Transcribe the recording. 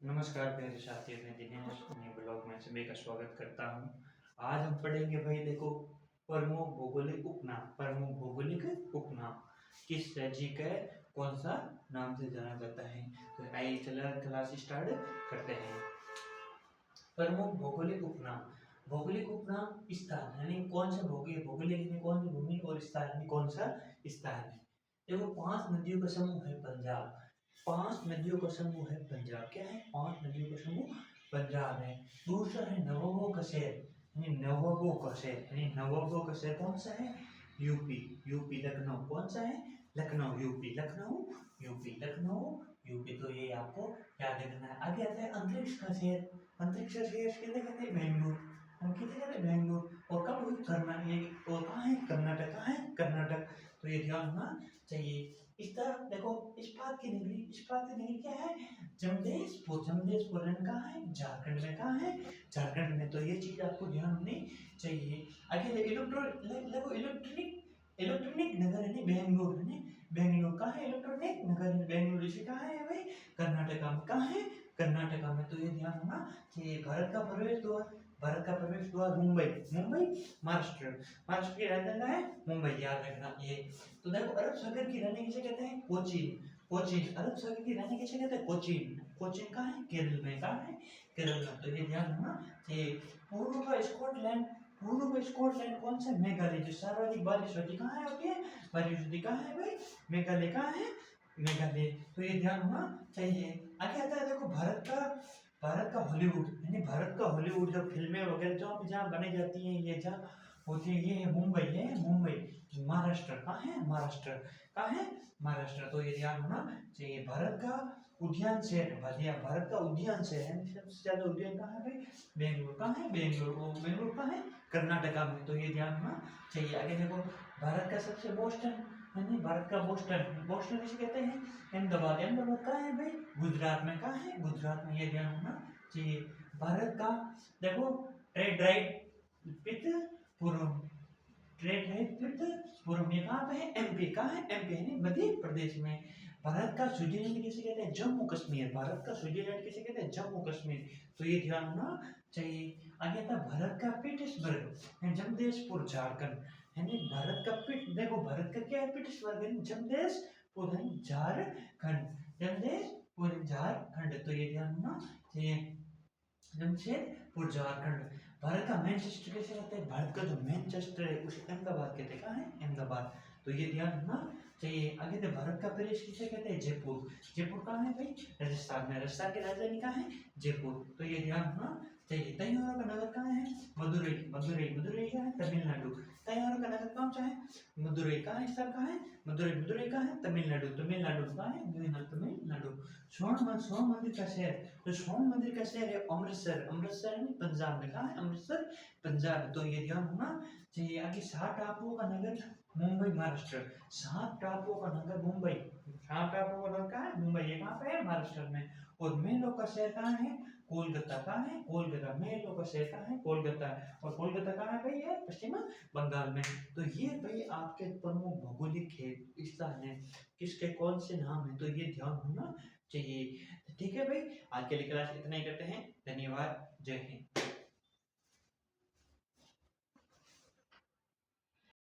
नमस्कार प्यारे साथियों, मैं दिनेश अपने ब्लॉग में सभी का स्वागत करता हूँ। आज हम पढ़ेंगे भाई देखो, प्रमुख भौगोलिक उपनाम। प्रमुख भौगोलिक उपनाम किस राज्य का कौन सा नाम से जाना जाता है। तो आइए चला क्लास स्टार्ट करते हैं। प्रमुख भौगोलिक उपनाम। भौगोलिक उपनाम स्थान यानी कौन सा भौगोलिक यानी कौन सी भूमि, और स्थान यानी कौन सा स्थान है। देखो, 5 नदियों का समूह है पंजाब। 5 नदियों का समूह है पंजाब। क्या है? 5 नदियों का समूह पंजाब है। दूसरा है नवाबों का शहर, यानी नवाबों का शहर, यानी नवाबों का शहर कौन सा है? यूपी। यूपी लखनऊ कौन सा है? Lucknow. UP Lucknow. UP Lucknow. UP. तो ये आपको याद रखना है। आगे आता है अंतरिक्ष का शहर। अंतरिक्ष का शहर किसे कहते हैं? बेंगलुरु। हम किसे कहते हैं? बेंगलुरु। और कब हुई? कर्नाटक। और कहाँ है? कर्नाटक। कहाँ है? कर्नाटक। तो ये ध्यान होना चाहिए। इस तरह देखो, इस्पात की नगरी। इस्पात की नगरी क्या है? जमशेदपुर। जमशेदपुर कहाँ है? झारखंड में। कहाँ है? झारखंड में। तो ये चीज आपको ध्यान होनी चाहिए। आगे इलेक्ट्रॉनिक इलेक्ट्रॉनिक नगर है बेंगलुरु है। बेंगलुरु कहाँ है? इलेक्ट्रॉनिक नगर है बेंगलुरु। इसे कहाँ है भाई? कर्नाटका में। कहाँ है? कर्नाटका में। तो ये ध्यान होना चाहिए। भारत का प्रवेश द्वार मुंबई। मुंबई महाराष्ट्र। महाराष्ट्र की राजधानी है मुंबई। याद रखना ये। तो देखो, अरब सागर की रानी किसे कहते हैं? कोचीन। कोचीन। अरब सागर की रानी किसे कहते हैं? कोचीन। कोचीन कहाँ है? केरल में। कहाँ है? केरल में। तो ये ध्यान होना चाहिए। पूर्व का स्कॉटलैंड। पूर्व का स्कॉटलैंड कौन सा? मेघालय। जो सर्वाधिक बारिश होती कहाँ है? होती है बारिश होती कहाँ है भाई? मेघालय। कहाँ है? मेघालय। तो ये ध्यान होना चाहिए। आगे आता है देखो, भारत का हॉलीवुड, यानी भारत का हॉलीवुड जो फिल्में वगैरह जो भी जहाँ बनी जाती हैं, ये जहाँ होती है, ये है मुंबई। है मुंबई। महाराष्ट्र। कहाँ है? महाराष्ट्र। कहाँ है? महाराष्ट्र। तो ये ध्यान होना चाहिए। भारत का उद्यान शहर भलिया। भारत का उद्यान शहर है, सबसे ज्यादा उद्यान कहाँ है भाई? बेंगलुरु। कहाँ है? बेंगलुरु। बेंगलुरु कहाँ है? कर्नाटका में। तो ये ध्यान होना चाहिए। आगे देखो, भारत का सबसे बोस्टन, यानी भारत का बोस्टन। बोस्टन किसे कहते हैं? अहमदाबाद। अहमदाबाद कहाँ है भाई? गुजरात में। कहाँ है? गुजरात में। ये ध्यान होना चाहिए। भारत का देखो, ट्रेड राइट विथ पूर्व। ट्रेड राइट विथ पूर्व ये कहाँ पे है? एमपी। कहाँ है? एमपी यानी मध्य प्रदेश में। भारत का स्विट्जरलैंड किसे कहते हैं? जम्मू कश्मीर। भारत का स्विट्जरलैंड किसे कहते हैं? जम्मू कश्मीर। तो ये ध्यान होना चाहिए। आगे था भारत का पीटर्सबर्ग, जमशेदपुर झारखंड। यानी भारत का देखो, भारत का क्या है? पीटर्सबर्ग यानी जमशेदपुर है झारखंड। जमशेदपुर झारखंड। तो ये ध्यान होना चाहिए। जमशेदपुर झारखंड। भारत का मैनचेस्टर कैसे कहते हैं? भारत का जो मैनचेस्टर है उसे अहमदाबाद कहते हैं। कहाँ है? अहमदाबाद। तो ये ध्यान रखना चाहिए। आगे तो भारत का प्रदेश किसे कहते हैं? जयपुर। जयपुर कहाँ है भाई? राजस्थान में। राजस्थान की राजधानी कहाँ है? जयपुर। तो ये ध्यान रखना चाहिए। तैयारों का नगर कहाँ है? मदुरई। मदुरई। मदुरई क्या है? तमिलनाडु। तैयारों का नगर कौन सा है? मदुरई। कहाँ है? स्थल कहाँ है? मदुरई। मदुरई कहाँ है? तमिलनाडु। तमिलनाडु कहाँ है? तमिलनाडु। स्वर्ण मंदिर का शहर। तो स्वर्ण मंदिर का शहर है अमृतसर। अमृतसर है पंजाब में। कहाँ है? अमृतसर पंजाब। तो ये ध्यान होना चाहिए। आगे 7 टापुओं का नगर मुंबई महाराष्ट्र। 7 टापुओं का नगर मुंबई। 7 टापुओं का नगर कहाँ है? मुंबई। ये कहाँ पे है? महाराष्ट्र में। और मेलों का शहर कहाँ है? कोलकाता। कहाँ है? कोलकाता। मेलों का शहर कहाँ है? कोलकाता। और कोलकाता कहाँ है भाई? है पश्चिम बंगाल में। तो ये भाई आपके प्रमुख भौगोलिक स्थान है, किसके कौन से नाम है, तो ये ध्यान होना चाहिए। ठीक है भाई, आज के लिए क्लास इतना ही करते हैं। धन्यवाद। जय हिंद।